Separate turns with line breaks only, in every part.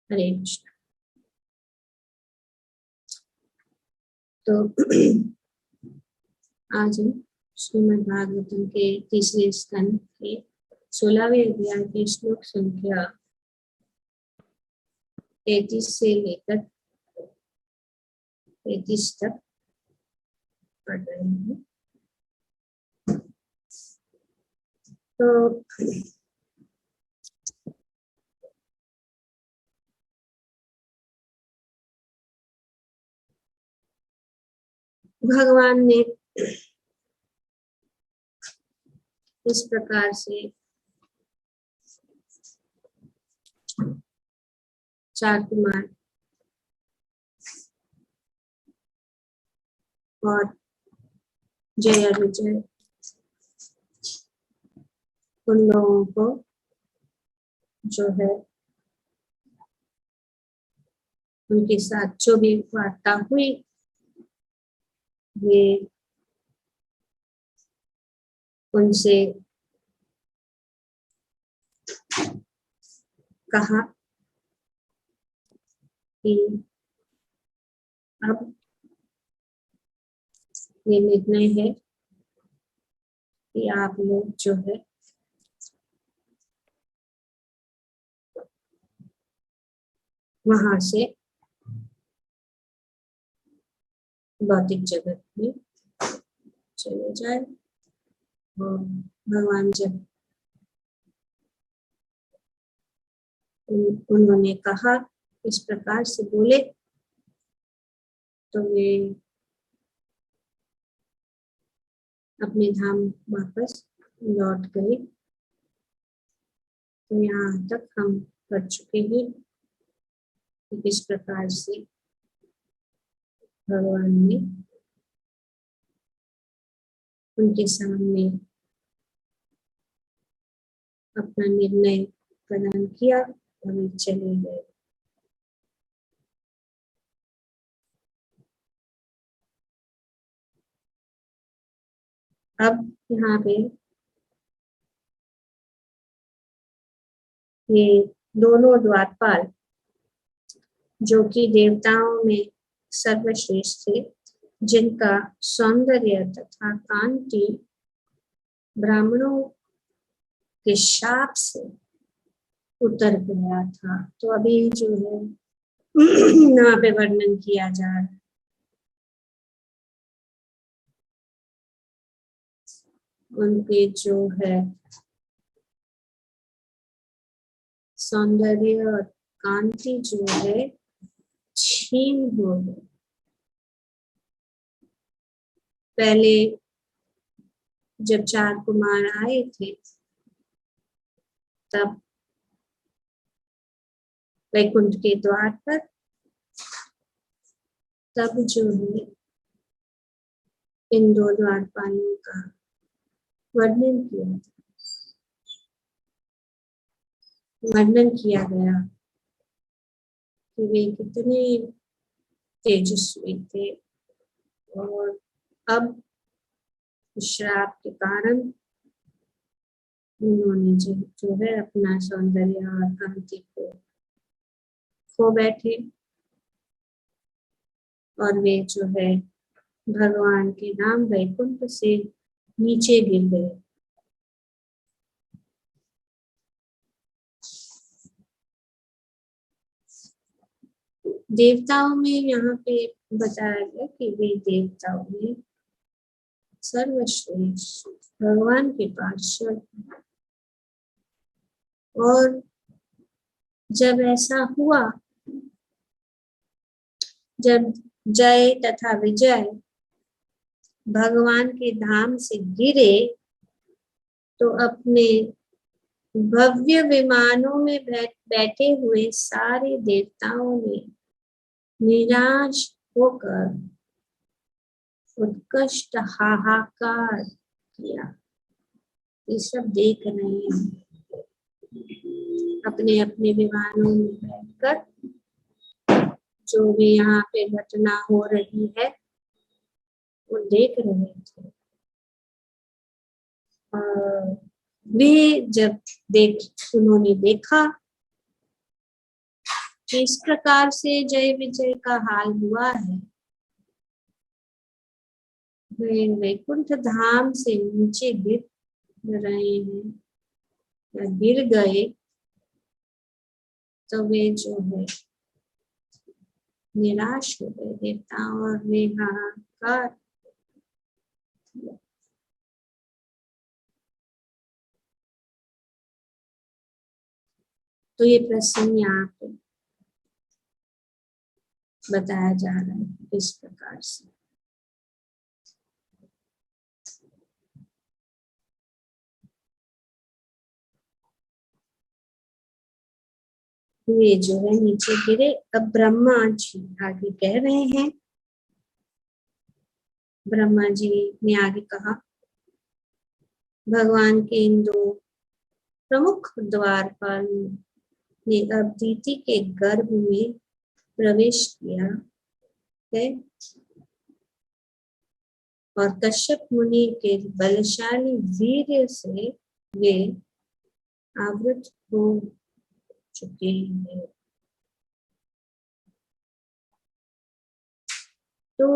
हरे कृष्ण। तो आज हम श्रीमद् भागवतम के तीसरे स्कंद के 16वें अध्याय के श्लोक संख्या 33 से लेकर 33 तक पढ़ रहे हैं। तो भगवान ने इस प्रकार से 4 कुमार और जय विजय उन लोगों को जो है उनके साथ जो भी वार्ता हुई ये उनसे कहा कि अब ये निर्णय है कि आप लोग जो है वहां से भौतिक जगत में चले जाए। और भगवान जब उन्होंने कहा इस प्रकार से बोले तो वे अपने धाम वापस लौट गए। तो यहाँ तक हम कर चुके हैं कि किस प्रकार से भगवान ने उनके सामने अपना निर्णय प्रदान किया और वे चले गए। अब यहाँ पे ये दोनों द्वारपाल जो कि देवताओं में सर्वश्रेष्ठ थे, जिनका सौंदर्य तथा कांति ब्राह्मणों के शाप से उतर गया था। तो अभी जो है यहाँ पे वर्णन किया जा रहा है। उनके जो है सौंदर्य और कांति जो है छीन हो गई। पहले जब 4 कुमार आए थे तब वैकुंठ के द्वार पर, तब जो है इन 2 द्वारपालों का वर्णन किया गया कि वे कितने तेजस्वी थे और अब श्राप के कारण उन्होंने जो है अपना सौंदर्य और कांति को खो बैठे और वे जो है भगवान के नाम वैकुंठ से नीचे गिर गए। देवताओं में यहाँ पे बताया गया कि वे देवताओं में सर्वश्रेष्ठ भगवान के पार्षद। और जब ऐसा हुआ, जब जय तथा विजय भगवान के धाम से गिरे तो अपने भव्य विमानों में बैठे हुए सारे देवताओं ने निराश होकर उत्कृष्ट हाहाकार किया। ये सब देख रहे हैं अपने अपने विमानों में बैठकर जो भी यहाँ पे घटना हो रही है वो देख रहे थे। वे जब उन्होंने देखा इस प्रकार से जय विजय का हाल हुआ है। वे वैकुंठ धाम से नीचे गिर रहे हैं या गिर गए, तो वे जो है निराश हो गए देवता, और वे हाहाकार। तो ये प्रसंग यहाँ पे बताया जा रहा है इस प्रकार से। वे जो है नीचे गिरे। अब ब्रह्मा जी आगे कह रहे हैं। ब्रह्मा जी ने आगे कहा, भगवान के इन दो प्रमुख द्वारपाल ने अब दीति के गर्भ में प्रवेश किया है और कश्यप मुनि के बलशाली वीर्य से वे आवृत हो चुके हैं। तो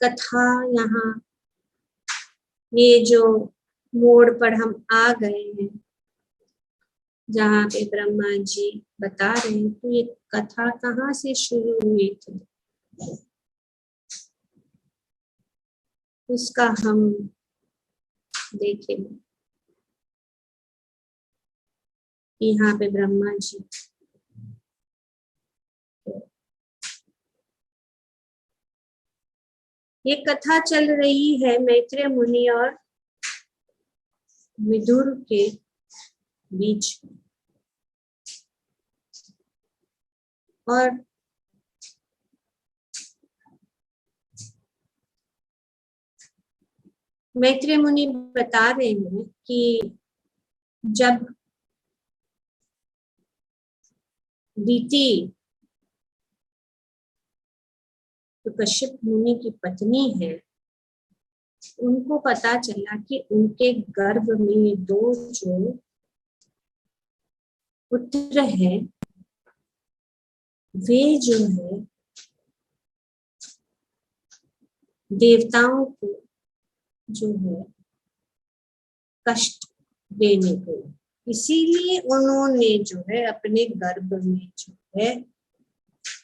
कथा यहाँ ये जो मोड़ पर हम आ गए हैं, जहाँ पे ब्रह्मा जी बता रहे हैं, तो ये कथा कहाँ से शुरू हुई थी उसका हम देखेंगे। यहाँ पे ब्रह्मा जी ये कथा चल रही है मैत्रेय मुनि और विदुर के बीच में। और मैत्रेय मुनि बता रहे हैं कि जब दीति तो कश्यप मुनि की पत्नी है, उनको पता चला कि उनके गर्भ में दो जो पुत्र हैं, वे जो है देवताओं को जो है कष्ट देने को, इसीलिए उन्होंने जो है अपने गर्भ में जो है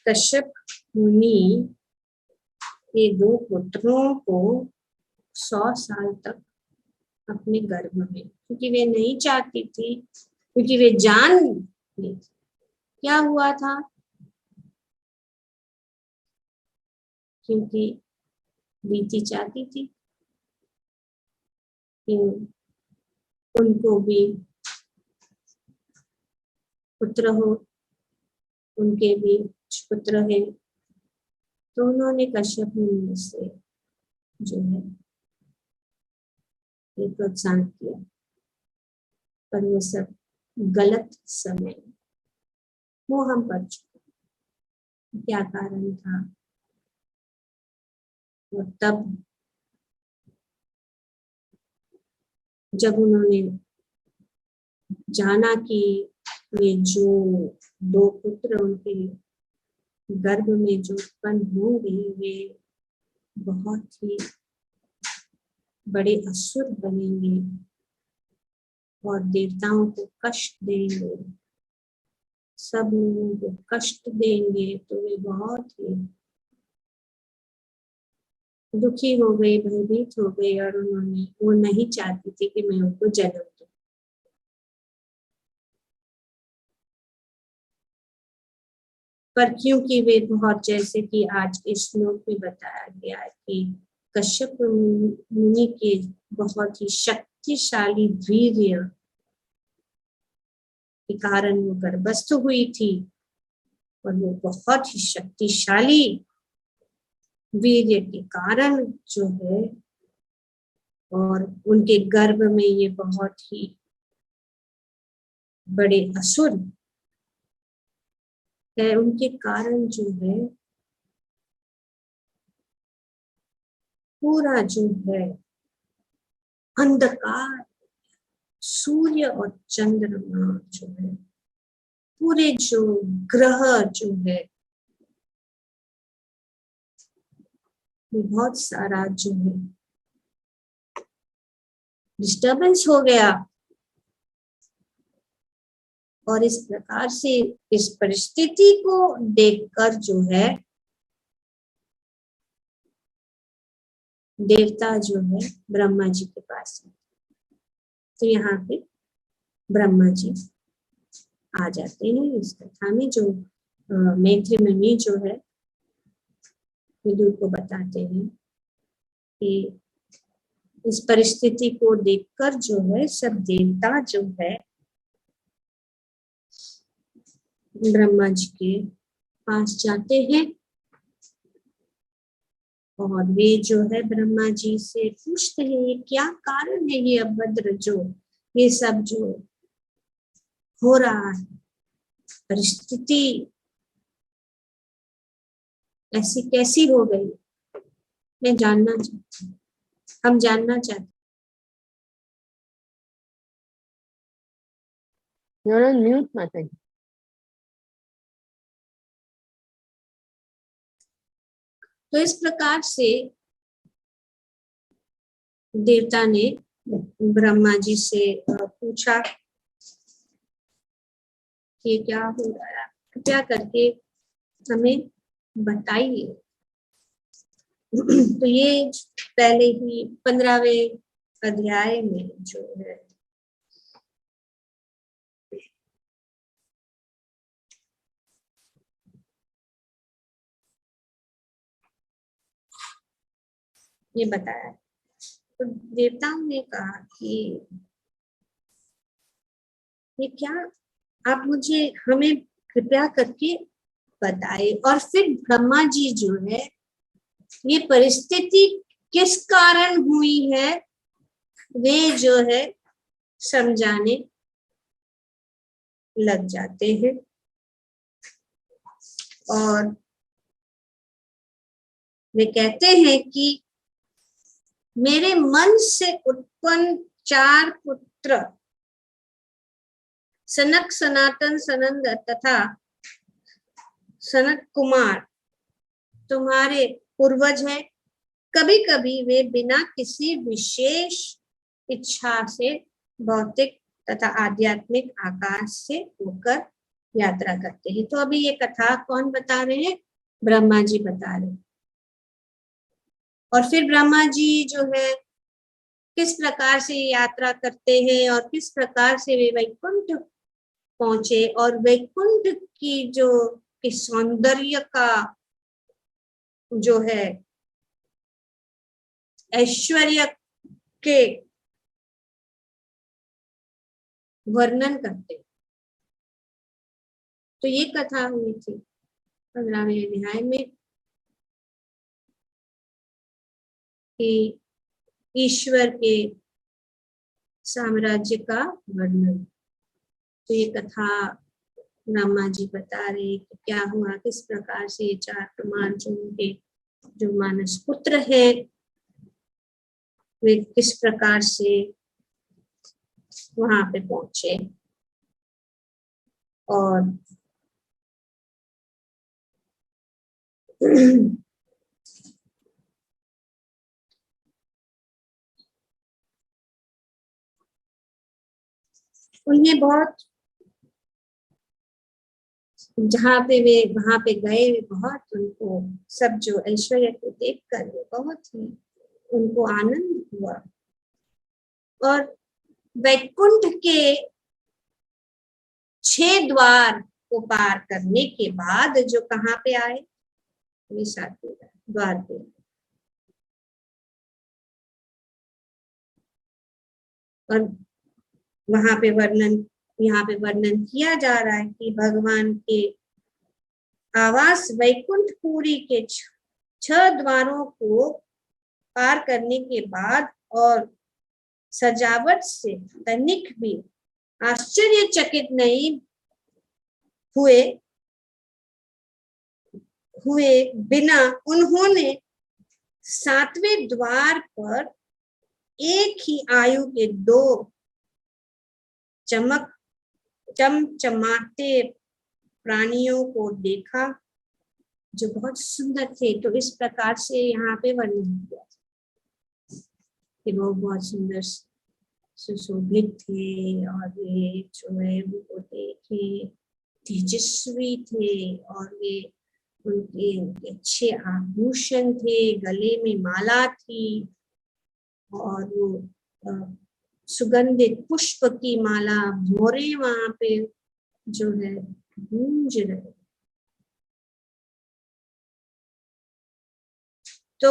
कश्यप मुनि के दो पुत्रों को 100 साल तक अपने गर्भ में, क्योंकि वे नहीं चाहती थी, क्योंकि वे जान ली क्या हुआ था, क्योंकि दीति चाहती थी कि उनको भी पुत्र हो, उनके भी पुत्र है। तो उन्होंने कश्यप मुनि से जो है प्रोत्साहन किया, पर वो सब गलत समय वो हम पढ़ चुके क्या कारण था। और तब जब उन्होंने जाना कि ये जो दो पुत्र उनके गर्भ में जो उत्पन्न होंगे वे बहुत ही बड़े असुर बनेंगे और देवताओं को कष्ट देंगे, सब लोगों को कष्ट देंगे, तो वे बहुत ही दुखी हो गई, भयभीत हो गई, और उन्होंने वो नहीं चाहती थी कि मैं उनको जन्म दूं। पर क्योंकि वे बहुत, जैसे कि आज के श्लोक में बताया गया है कि कश्यप मुनि के बहुत ही शक्तिशाली वीर्य के कारण वो गर्भस्थ हुई थी, और वो बहुत ही शक्तिशाली वीर्य के कारण जो है, और उनके गर्भ में ये बहुत ही बड़े असुर है, उनके कारण जो है पूरा जो है अंधकार, सूर्य और चंद्रमा जो है पूरे जो ग्रह जो है ये बहुत सारा जो है डिस्टर्बेंस हो गया, और इस प्रकार से इस परिस्थिति को देखकर जो है देवता जो है ब्रह्मा जी के पास है। तो यहाँ पे ब्रह्मा जी आ जाते हैं। इस कथा में जो मैत्री मुनि जो है विदुर को बताते हैं कि इस परिस्थिति को देखकर जो है सब देवता जो है ब्रह्मा जी के पास जाते हैं, और वे जो है ब्रह्मा जी से पूछते हैं ये क्या कारण है, ये अभद्र जो ये सब जो हो रहा है, परिस्थिति ऐसी कैसी हो गई, मैं जानना चाहती हूँ, हम जानना चाहते
हैं। म्यूट माता जी।
तो इस प्रकार से देवता ने ब्रह्मा जी से पूछा कि क्या हो रहा है, कृपया करके हमें बताइए। तो ये पहले ही 15वें अध्याय में जो है ये बताया। तो देवताओं ने कहा कि ये क्या, आप मुझे हमें कृपया करके बताए। और फिर ब्रह्मा जी जो है ये परिस्थिति किस कारण हुई है वे जो है समझाने लग जाते हैं। और वे कहते हैं कि मेरे मन से उत्पन्न 4 पुत्र सनक, सनातन, सनंद तथा सनत कुमार तुम्हारे पूर्वज हैं। कभी कभी वे बिना किसी विशेष इच्छा से भौतिक तथा आध्यात्मिक आकाश से होकर यात्रा करते हैं। तो अभी ये कथा कौन बता रहे हैं, ब्रह्मा जी बता रहे हैं। और फिर ब्रह्मा जी जो है किस प्रकार से यात्रा करते हैं और किस प्रकार से वे वैकुंठ पहुंचे, और वैकुंठ की जो सौंदर्य का जो है ऐश्वर्य के वर्णन करते। तो ये कथा हुई थी 15वें अध्याय में कि ईश्वर के साम्राज्य का वर्णन। तो ये कथा ब्रह्मा जी बता रहे कि क्या हुआ, किस प्रकार से ये 4 कुमार जो उनके जो मानस पुत्र है वे किस प्रकार से वहां पे पहुंचे। और उन्हें बहुत, जहाँ पे वे वहां पे गए बहुत उनको सब जो ऐश्वर्य को देख कर बहुत ही उनको आनंद हुआ। और वैकुंठ के 6 द्वार को पार करने के बाद जो कहाँ पे आए, वे 7वें द्वार पे। और वहां पे वर्णन, यहाँ पे वर्णन किया जा रहा है कि भगवान के आवास वैकुंठपुरी के 6 द्वारों को पार करने के बाद और सजावट से तनिक भी आश्चर्यचकित नहीं हुए बिना उन्होंने 7वें द्वार पर एक ही आयु के 2 चमचमाते प्राणियों को देखा जो बहुत सुंदर थे। तो इस प्रकार से यहाँ पे वर्णन किया कि वो बहुत सुंदर सुशोभित थे और वे जो है वो देखे तेजस्वी थे और वे उनके अच्छे आभूषण थे, गले में माला थी और वो सुगंधित पुष्प की माला भौरे वहां पे जो है गूंज रहे। तो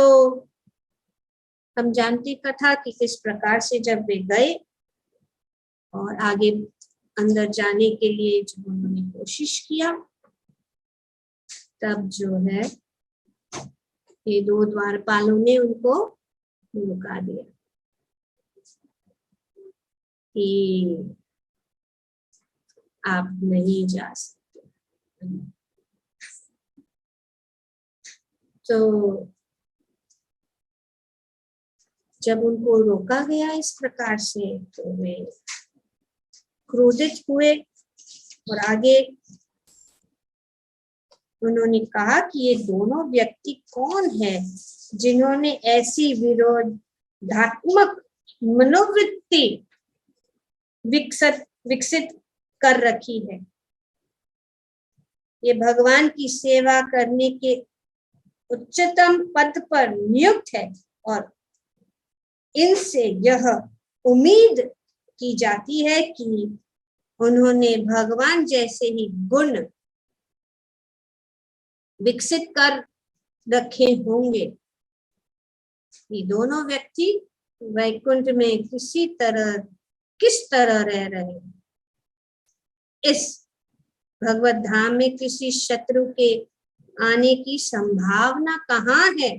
हम जानते कथा कि किस प्रकार से जब वे गए और आगे अंदर जाने के लिए जब उन्होंने कोशिश किया, तब जो है ये दो द्वारपालों ने उनको रुका दिया कि आप नहीं जा सकते। तो जब उनको रोका गया इस प्रकार से तो वे क्रोधित हुए और आगे उन्होंने कहा कि ये दोनों व्यक्ति कौन है जिन्होंने ऐसी विरोधात्मक मनोवृत्ति विकसित कर रखी है। ये भगवान की सेवा करने के उच्चतम पद पर नियुक्त है और इनसे यह उम्मीद की जाती है कि उन्होंने भगवान जैसे ही गुण विकसित कर रखे होंगे। ये दोनों व्यक्ति वैकुंठ में किस तरह रह रहे हैं। इस भगवत धाम में किसी शत्रु के आने की संभावना कहाँ है।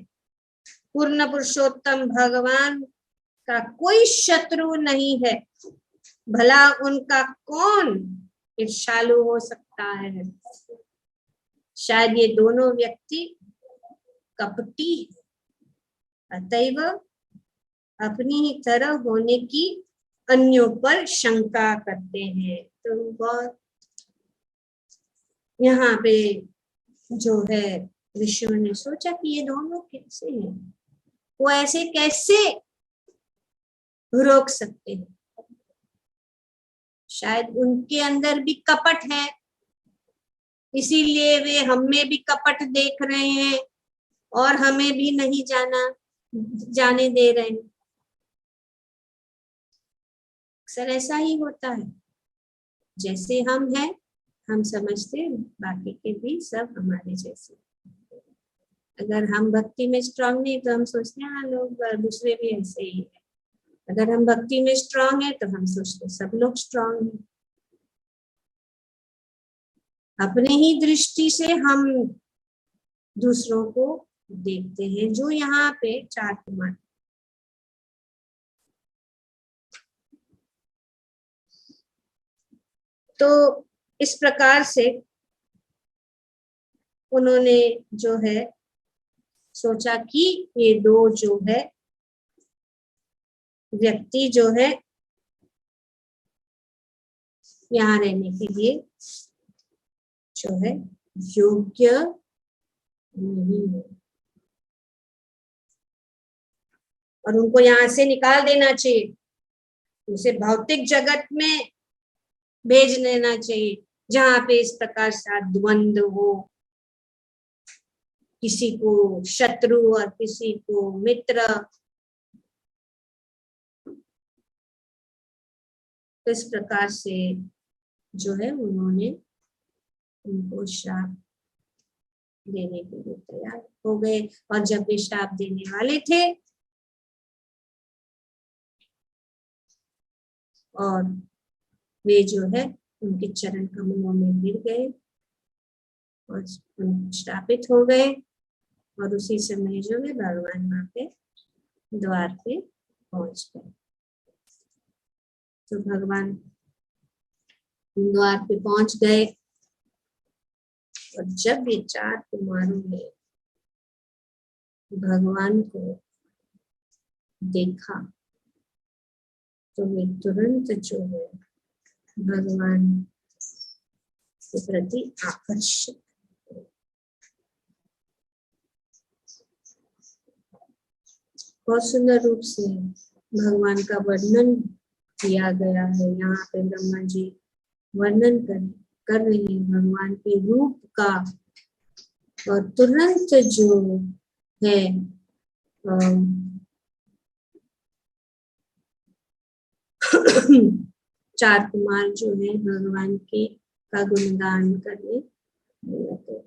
पूर्ण पुरुषोत्तम भगवान का कोई शत्रु नहीं है, भला उनका कौन ईर्ष्यालु हो सकता है। शायद ये दोनों व्यक्ति कपटी अतएव अपनी ही तरह होने की अन्यों पर शंका करते हैं। तो बहुत यहाँ पे जो है ऋषियों ने सोचा कि ये दोनों कैसे हैं, वो ऐसे कैसे रोक सकते हैं। शायद उनके अंदर भी कपट है, इसीलिए वे हमें भी कपट देख रहे हैं और हमें भी नहीं जाने दे रहे हैं। अक्सर ऐसा ही होता है, जैसे हम हैं हम समझते बाकी के भी सब हमारे जैसे। अगर हम भक्ति में स्ट्रांग नहीं तो हम सोचते हैं हाँ लोग दूसरे भी ऐसे ही है। अगर हम भक्ति में स्ट्रांग है तो हम सोचते सब लोग स्ट्रांग हैं। अपने ही दृष्टि से हम दूसरों को देखते हैं। जो यहाँ पे 4 कुमार तो इस प्रकार से उन्होंने जो है सोचा कि ये दो जो है व्यक्ति जो है यहाँ रहने के लिए जो है योग्य नहीं है और उनको यहाँ से निकाल देना चाहिए, उसे भौतिक जगत में भेज देना चाहिए जहाँ पे इस प्रकार से द्वंद्व हो, किसी को शत्रु और किसी को मित्र। इस प्रकार से जो है उन्होंने उनको श्राप देने के लिए तैयार हो गए। और जब वे श्राप देने वाले थे और वे जो है उनके चरण कमलों में गिर गए और श्रापित हो गए। और उसी समय जो है भगवान वहां पे द्वार पे पहुंच गए। तो भगवान द्वार पे पहुंच गए और जब ये 4 कुमारों ने भगवान को देखा तो वे तुरंत जो है भगवान के प्रति आकर्षित। बहुत सुंदर रूप से भगवान का वर्णन किया गया है। यहाँ पे ब्रह्मा जी वर्णन कर रहे हैं भगवान के रूप का, और तुरंत जो है चार कुमार जो है भगवान के का गुणगान करने लगे।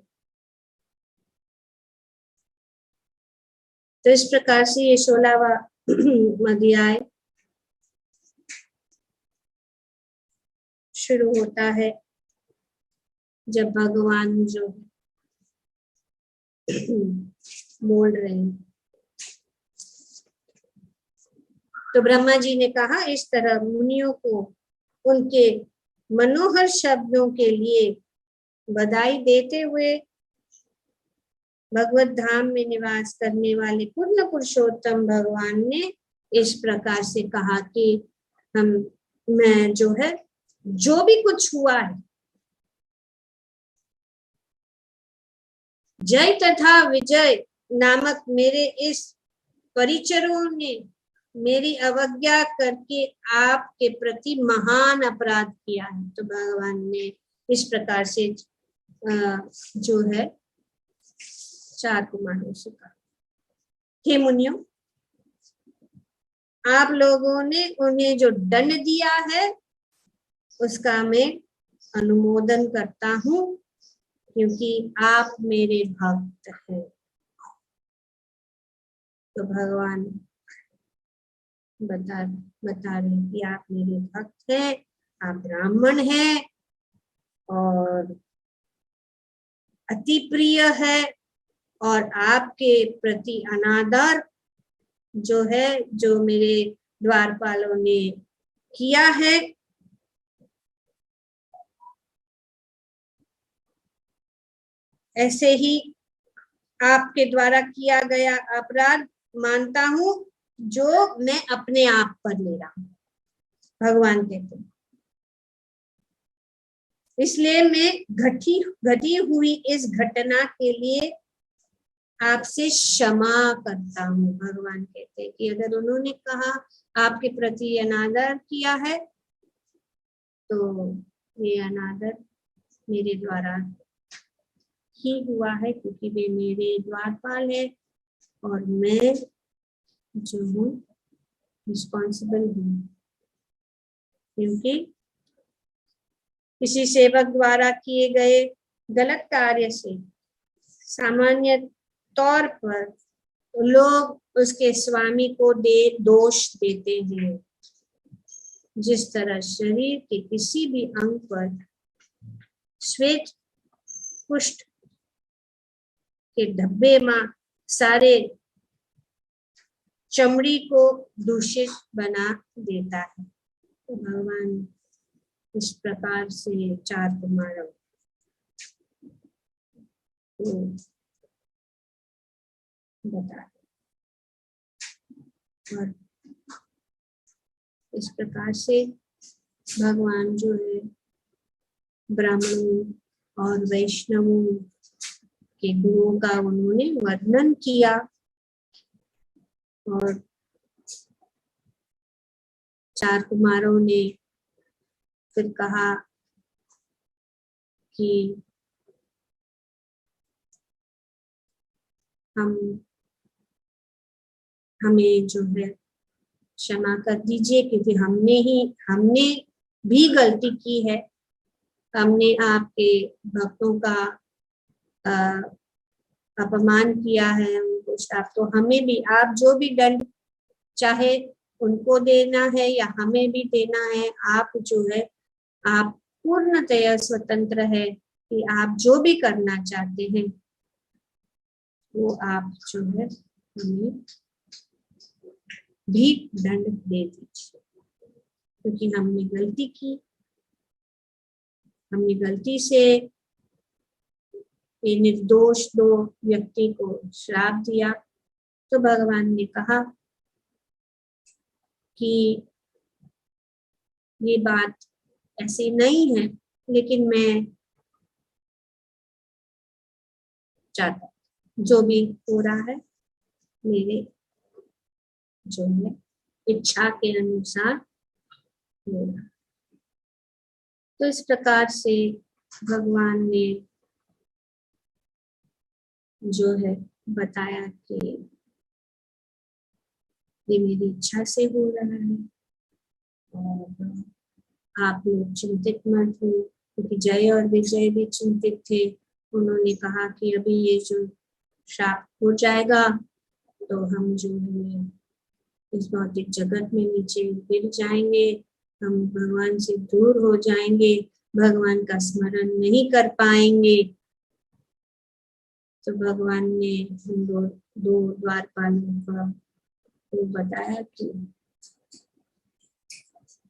तो इस प्रकार से ये 16वां अध्याय शुरू होता है, जब भगवान जो बोल रहे हैं। तो ब्रह्मा जी ने कहा, इस तरह मुनियों को उनके मनोहर शब्दों के लिए बधाई देते हुए भगवत धाम में निवास करने वाले पूर्ण पुरुषोत्तम भगवान ने इस प्रकार से कहा कि मैं जो है, जो भी कुछ हुआ है, जय तथा विजय नामक मेरे इस परिचरों ने मेरी अवज्ञा करके आपके प्रति महान अपराध किया है। तो भगवान ने इस प्रकार से जो है चार कुमारों से कहा, हे मुनियों, आप लोगों ने उन्हें जो दंड दिया है उसका मैं अनुमोदन करता हूँ, क्योंकि आप मेरे भक्त हैं। तो भगवान बता रहे कि आप मेरे भक्त हैं, आप ब्राह्मण हैं और अति प्रिय है, और आपके प्रति अनादर जो है, जो मेरे द्वारपालों ने किया है, ऐसे ही आपके द्वारा किया गया अपराध मानता हूं, जो मैं अपने आप पर ले रहा हूं। भगवान कहते हैं, इसलिए मैं घटी हुई इस घटना के लिए आपसे क्षमा करता हूँ। भगवान कहते हैं कि अगर उन्होंने कहा आपके प्रति अनादर किया है, तो ये अनादर मेरे द्वारा ही हुआ है, क्योंकि वे मेरे द्वारपाल है और मैं जो हूँ रिस्पॉन्सिबल हूँ, क्योंकि किसी सेवक द्वारा किए गए गलत कार्य से सामान्य तौर पर लोग उसके स्वामी को दोष देते हैं। जिस तरह शरीर के किसी भी अंग पर श्वेत कुष्ठ के धब्बे में सारे चमड़ी को दूषित बना देता है। तो भगवान इस प्रकार से चार कुमारों को बता, और इस प्रकार से भगवान जो है ब्राह्मणों और वैष्णवों के गुणों का उन्होंने वर्णन किया, और चार कुमारों ने फिर कहा कि हमें जो है क्षमा कर दीजिए, क्योंकि हमने भी गलती की है। हमने आपके भक्तों का अपमान किया है, उनको श्राप, तो हमें भी आप जो भी दंड चाहे उनको देना है या हमें भी देना है। आप जो है, आप पूर्णतया स्वतंत्र है कि आप जो भी करना चाहते हैं वो आप जो है हमें भी दंड दे दीजिए, क्योंकि हमने गलती की। हमने गलती से ये निर्दोष दो व्यक्ति को श्राप दिया। तो भगवान ने कहा कि ये बात ऐसी नहीं है, लेकिन मैं चाहता, जो भी हो रहा है मेरे जो है इच्छा के अनुसार हो रहा। तो इस प्रकार से भगवान ने जो है बताया कि ये मेरी इच्छा से हो रहा है और आप लोग चिंतित मत हो, क्योंकि जय और विजय भी चिंतित थे। उन्होंने कहा कि अभी ये जो श्राप हो जाएगा तो हम जो है इस भौतिक जगत में नीचे गिर जाएंगे, हम भगवान से दूर हो जाएंगे, भगवान का स्मरण नहीं कर पाएंगे। तो भगवान ने हम दो द्वारपालों का तो बताया कि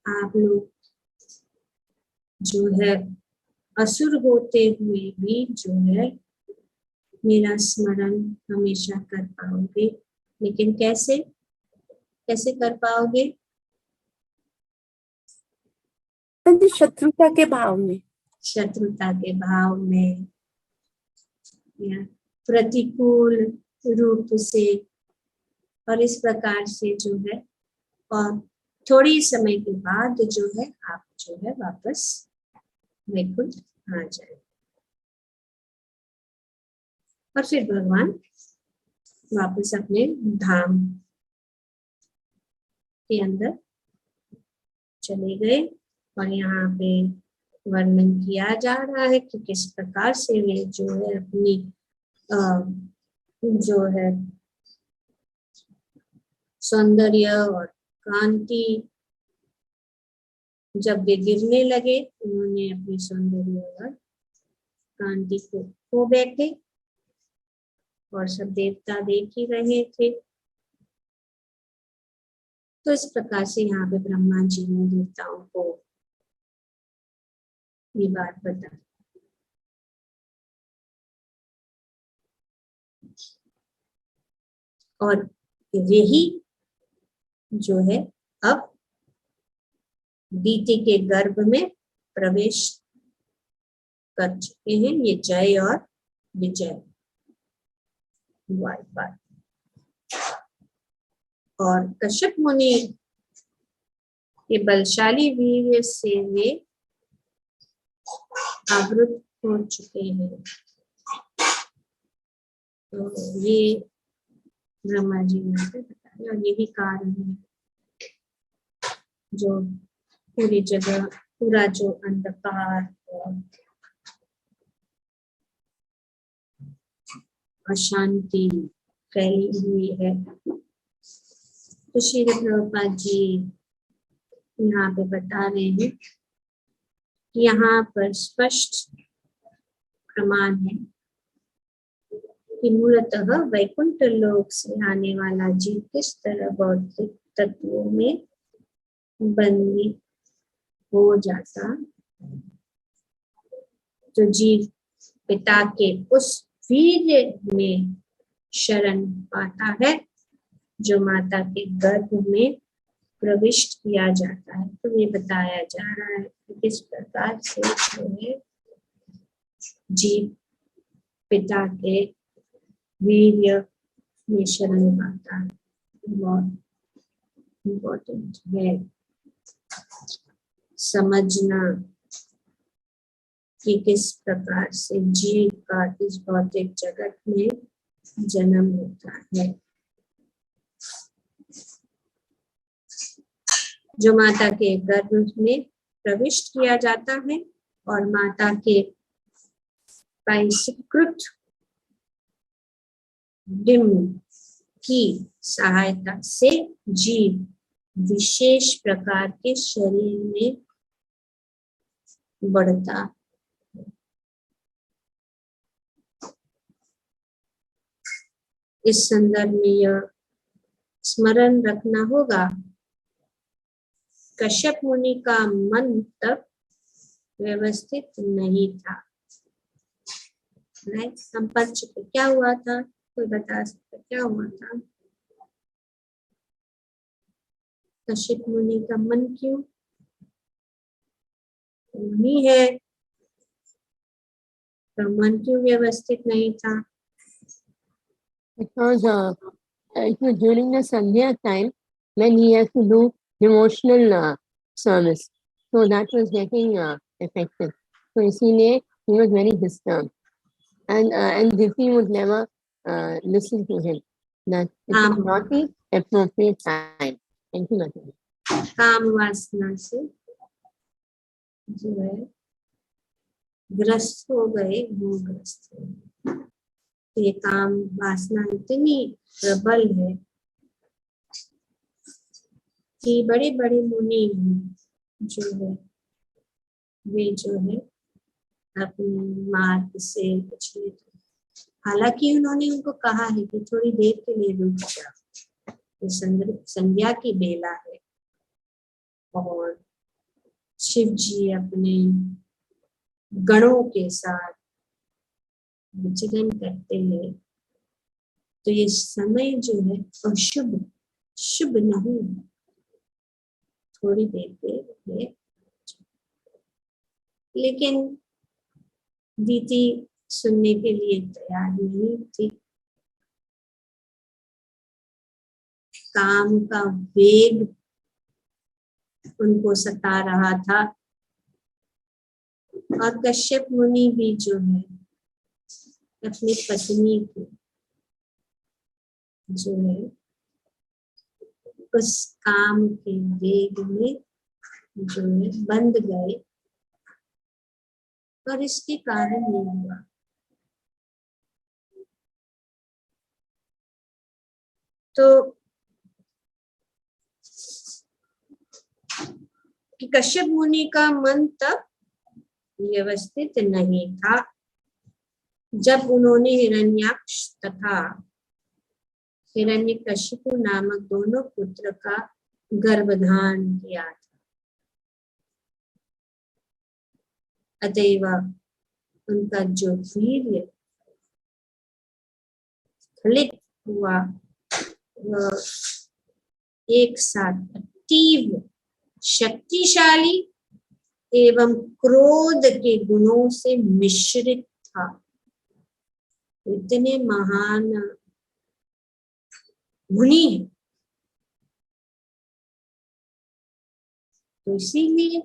आप लोग जो है असुर होते हुए भी जो है मेरा स्मरण हमेशा कर पाओगे। लेकिन कैसे कैसे कर पाओगे?
शत्रुता के भाव में,
शत्रुता के भाव में या प्रतिकूल रूप से, और इस प्रकार से जो है, और थोड़ी समय के बाद जो है आप जो है वापस वैकुंठ आ जाए। और फिर भगवान वापस अपने धाम के अंदर चले गए। और यहाँ पे वर्णन किया जा रहा है कि किस प्रकार से वे जो है अपनी जो है सौंदर्य और कांति, जब वे गिरने लगे उन्होंने अपने सौंदर्य और कांति को खो बैठे और सब देवता देख ही रहे थे। तो इस प्रकार से यहाँ पे ब्रह्मा जी ने देवताओं को ये बात बताई। और यही जो है अब दीति के गर्भ में प्रवेश कर चुके हैं, ये जय और विजय द्वारपाल। और कश्यप मुनि के बलशाली वीर्य से वे आवृत हो चुके हैं। तो ये ब्रह्मा जी ने बताया, और यही कारण है जो पूरी जगह पूरा जो अंधकार और अशांति फैली हुई है। तो श्री प्रभुपाद जी यहाँ पे बता रहे हैं कि यहाँ पर स्पष्ट प्रमाण है कि मूलतः वैकुंठ लोक से आने वाला जीव किस तरह भौतिक तत्वों में बंदी हो जाता, जो जीव पिता के उस वीर्य में शरण पाता है जो माता के गर्भ में प्रविष्ट किया जाता है। तो ये बताया जा रहा है कि किस प्रकार से जो है जीव पिता के वीर्य में शरण पाता है। बहुत इम्पोर्टेंट है समझना कि किस प्रकार से जीव का इस भौतिक जगत में जन्म होता है। जो माता के गर्भ में प्रविष्ट किया जाता है और माता के पंचीकृत डिम्ब की सहायता से जीव विशेष प्रकार के शरीर में बढ़ता। इस संदर्भ में यह स्मरण रखना होगा, कश्यप मुनि का मन तब व्यवस्थित नहीं था। संपर्क क्या हुआ था? कोई बता सकता क्या हुआ था? कश्यप मुनि का मन क्यों नहीं है, तो मन क्यों व्यवस्थित नहीं था?
Because it was during the Sandhya time when he has to do devotional service. So that was getting affected. So इसीलिए he was very disturbed. And Diti would never listen to him. That it is not the appropriate time. Thank you, Mataji.
काम वासना से जो है ग्रस्त हो गए, मोहग्रस्त हो गए। ये काम वासना इतनी प्रबल है कि बड़े बड़े मुनि जो है वे जो है अपने मार्ग से पिछले, हालांकि उन्होंने उनको कहा है कि थोड़ी देर के लिए रुक जाओ, ये संध्या की बेला है और शिव जी अपने गणों के साथ विचरण करते हैं, तो ये समय जो है अशुभ, शुभ नहीं है, थोड़ी देर के लिए। लेकिन दीति सुनने के लिए तैयार नहीं थी। काम का वेग उनको सता रहा था और कश्यप मुनि भी जो है अपनी पत्नी को जो है उस काम के वेग में जो है बंध गए और इसके कारण ये हुआ। तो कि कश्यप मुनि का मन तब व्यवस्थित नहीं था जब उन्होंने हिरण्याक्ष तथा हिरण्यकशिपु नामक दोनों पुत्र का गर्भधान किया था। अतएव उनका जो वीर्य स्खलित हुआ वह एक साथ अतीव शक्तिशाली एवं क्रोध के गुणों से मिश्रित था। इतने महान मुनि हैं, तो इसीलिए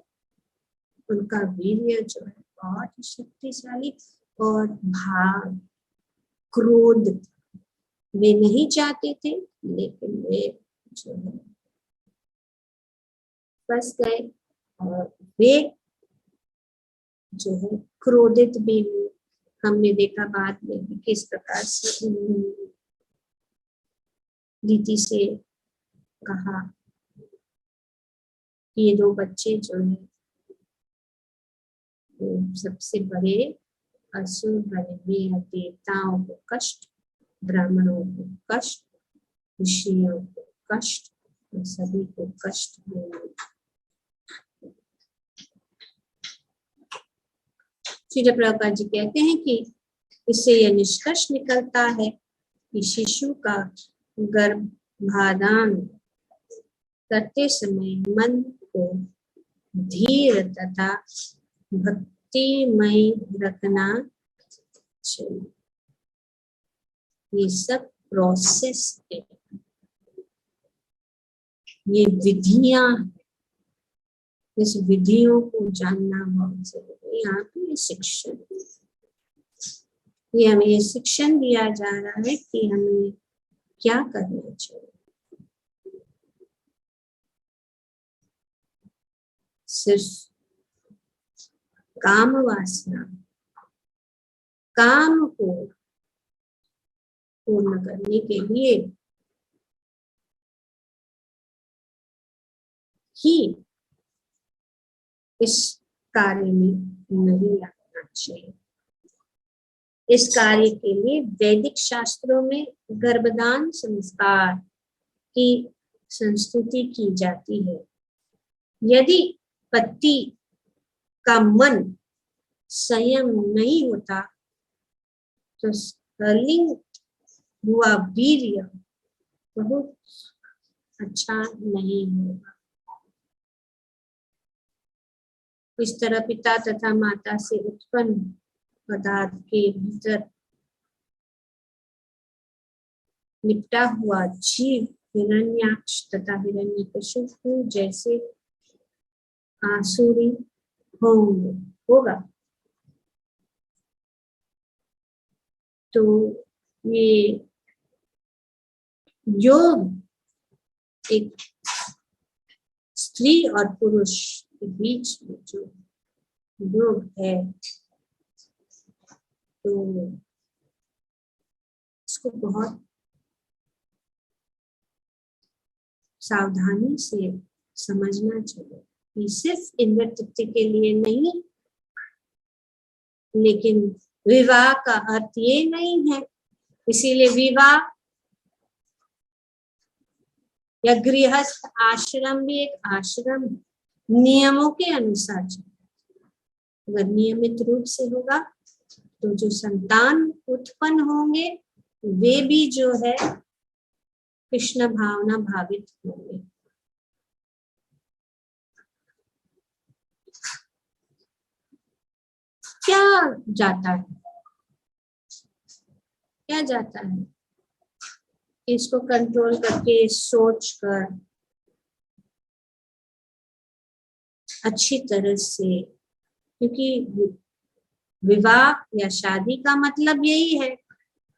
उनका वीर्य जो है बहुत ही शक्तिशाली और भाव, क्रोध, वे नहीं चाहते थे लेकिन वे जो है फंस गए और वे जो है क्रोधित भी हुए। हमने देखा बाद में भी किस प्रकार से दीति से कहा कि ये दो बच्चे जो है सबसे बड़े असुर बनेंगे, देवताओं को कष्ट, ब्राह्मणों को कष्ट, ऋषियों को कष्ट, सभी को कष्ट देंगे। श्रील प्रभुपाद जी कहते हैं कि इससे यह निष्कर्ष निकलता है कि शिशु का गर्भाधान करते समय मन को धीर तथा भक्तिमय रखना चाहिए। ये सब प्रोसेस है, ये विधियां, इस विधियों को जानना बहुत जरूरी है। यहाँ पे शिक्षण, ये हमें ये शिक्षण दिया जा रहा है कि हमें क्या करना चाहिए। सिर्फ काम वासना, काम को पूर्ण करने के लिए ही इस कार्य में नहीं लगना चाहिए। इस कार्य के लिए वैदिक शास्त्रों में गर्भधान संस्कार की संस्तुति की जाती है। यदि पति का मन संयम नहीं होता तो स्खलित हुआ वीर्य बहुत अच्छा नहीं होगा। इस तरह पिता तथा माता से उत्पन्न पदार्थ के भीतर निपटा हुआ जीव हिरण्याक्ष तथा हिरण्यकशिपु जैसे आसुरी होगा। तो ये योग एक स्त्री और पुरुष के बीच में जो योग है, तो इसको बहुत सावधानी से समझना चाहिए कि सिर्फ इंद्र तृप्ति के लिए नहीं, लेकिन विवाह का अर्थ ये नहीं है। इसीलिए विवाह या गृहस्थ आश्रम भी एक आश्रम नियमों के अनुसार चले। अगर नियमित रूप से होगा तो जो संतान उत्पन्न होंगे वे भी जो है कृष्ण भावना भावित होंगे। क्या जाता है, क्या जाता है, इसको कंट्रोल करके सोच कर अच्छी तरह से, क्योंकि विवाह या शादी का मतलब यही है,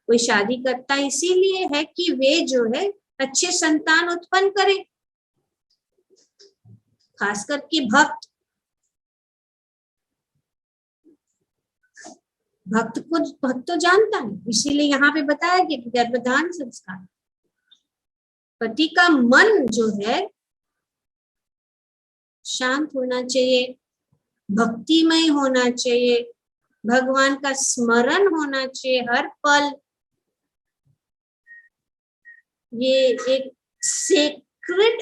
कोई शादी करता इसीलिए है कि वे जो है अच्छे संतान उत्पन्न करे। खास करके भक्त तो जानता है, इसीलिए यहाँ पे बताया कि गर्भधान संस्कार। पति का मन जो है शांत होना चाहिए, भक्तिमय होना चाहिए, भगवान का स्मरण होना चाहिए हर पल। ये एक सेक्रेड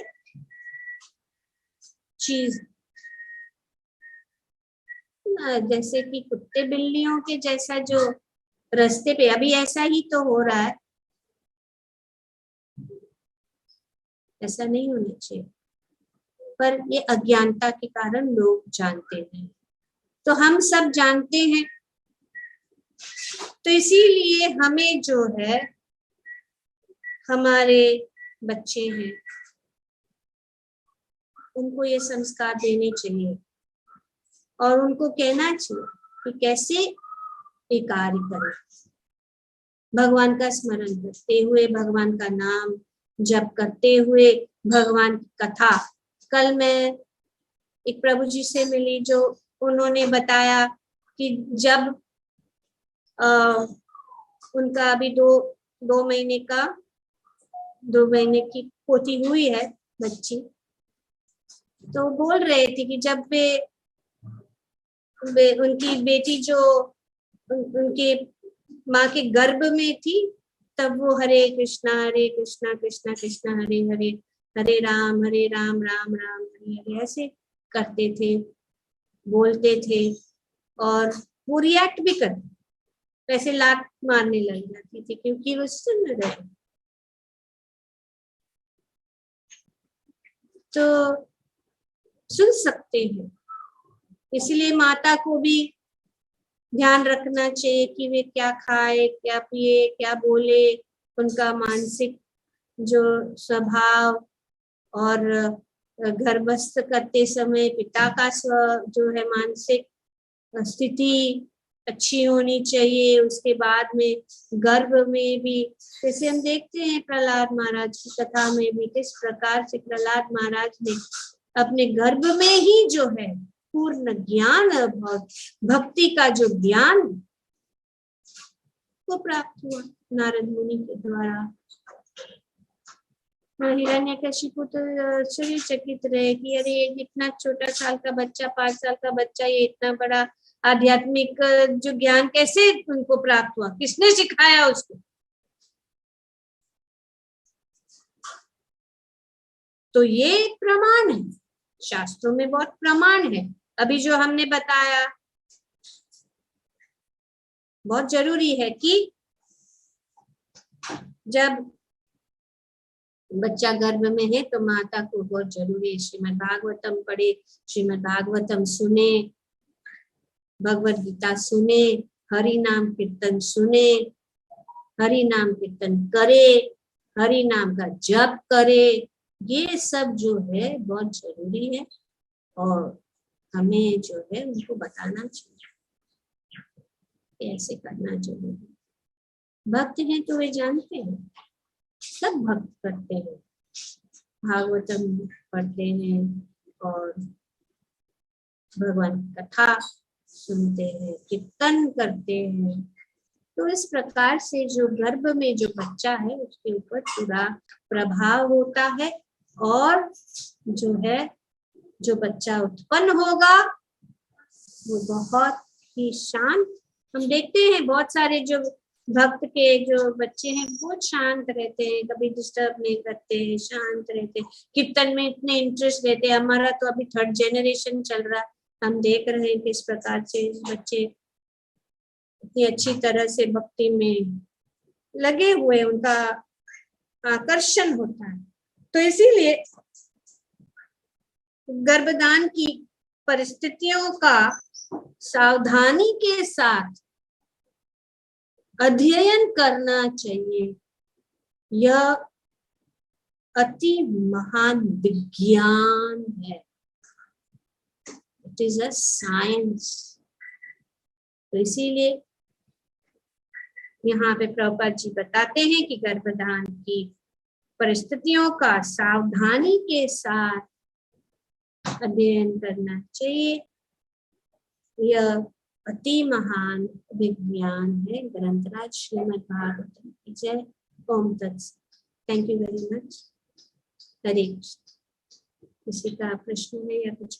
चीज, जैसे कि कुत्ते बिल्लियों के जैसा जो रास्ते पे अभी ऐसा ही तो हो रहा है, ऐसा नहीं होना चाहिए, पर ये अज्ञानता के कारण लोग जानते हैं। तो हम सब जानते हैं, तो इसीलिए हमें जो है हमारे बच्चे हैं उनको ये संस्कार देने चाहिए और उनको कहना चाहिए कि कैसे ये कार्य करें, भगवान का स्मरण करते हुए, भगवान का नाम जप करते हुए, भगवान की कथा। कल मैं एक प्रभु जी से मिली, जो उन्होंने बताया कि जब उनका अभी दो महीने की पोती हुई है बच्ची, तो बोल रहे थे कि जब उनकी बेटी जो उनके माँ के गर्भ में थी, तब वो हरे कृष्णा कृष्णा कृष्णा हरे हरे, हरे राम राम राम हरे हरे ऐसे करते थे, बोलते थे और वो रिएक्ट भी करते, वैसे लात मारने लग जाती थी क्योंकि वो सुन रहे। तो सुन सकते हैं, इसलिए माता को भी ध्यान रखना चाहिए कि वे क्या खाए, क्या पिए, क्या बोले, उनका मानसिक जो स्वभाव और गर्भस्थ करते समय पिता का जो है मानसिक स्थिति अच्छी होनी चाहिए। उसके बाद में गर्भ में भी, जैसे हम देखते हैं प्रहलाद महाराज की कथा में भी किस प्रकार से प्रहलाद महाराज ने अपने गर्भ में ही जो है पूर्ण ज्ञान, भक्ति का जो ज्ञान को प्राप्त हुआ नारद मुनि के द्वारा। हिरण्यकशिपु तो आश्चर्यचकित रहे कि अरे इतना छोटा साल का बच्चा, 5 साल का बच्चा, ये इतना बड़ा आध्यात्मिक जो ज्ञान कैसे उनको प्राप्त हुआ, किसने सिखाया उसको। तो ये प्रमाण है, शास्त्रों में बहुत प्रमाण है। अभी जो हमने बताया बहुत जरूरी है कि जब बच्चा गर्भ में है तो माता को बहुत जरूरी है श्रीमद् भागवतम पढ़े, श्रीमद् भागवतम सुने, भगवत गीता सुने, हरि नाम कीर्तन सुने, हरि नाम कीर्तन करे, हरि नाम का जप करे, ये सब जो है बहुत जरूरी है और हमें जो है उनको बताना चाहिए ऐसे करना जरूरी। भक्त हैं तो वे जानते हैं, सब भक्त करते हैं, भागवतम पढ़ते हैं और भगवान की कथा सुनते हैं, कीर्तन करते हैं। तो इस प्रकार से जो गर्भ में जो बच्चा है उसके ऊपर पूरा प्रभाव होता है और जो है जो बच्चा उत्पन्न होगा वो बहुत ही शांत। हम देखते हैं बहुत सारे जो भक्त के जो बच्चे हैं बहुत शांत रहते हैं, कभी डिस्टर्ब नहीं करते हैं, शांत रहते हैं, कीर्तन में इतने इंटरेस्ट लेते हैं। हमारा तो अभी 3rd जनरेशन चल रहा है, हम देख रहे हैं किस प्रकार से बच्चे इतनी अच्छी तरह से भक्ति में लगे हुए, उनका आकर्षण होता है। तो इसीलिए गर्भदान की परिस्थितियों का सावधानी के साथ अध्ययन करना चाहिए। यह अति महान विज्ञान है, इट इज अ साइंस। तो इसीलिए यहाँ पे प्रभुपाद जी बताते हैं कि गर्भधान की परिस्थितियों का सावधानी के साथ अध्ययन करना चाहिए। यह अति महान विज्ञान है। ग्रंथराज श्रीमद् भागवतम की जय। ओम तत्सत। Thank you very much. हरे कृष्ण। किसी का प्रश्न है या कुछ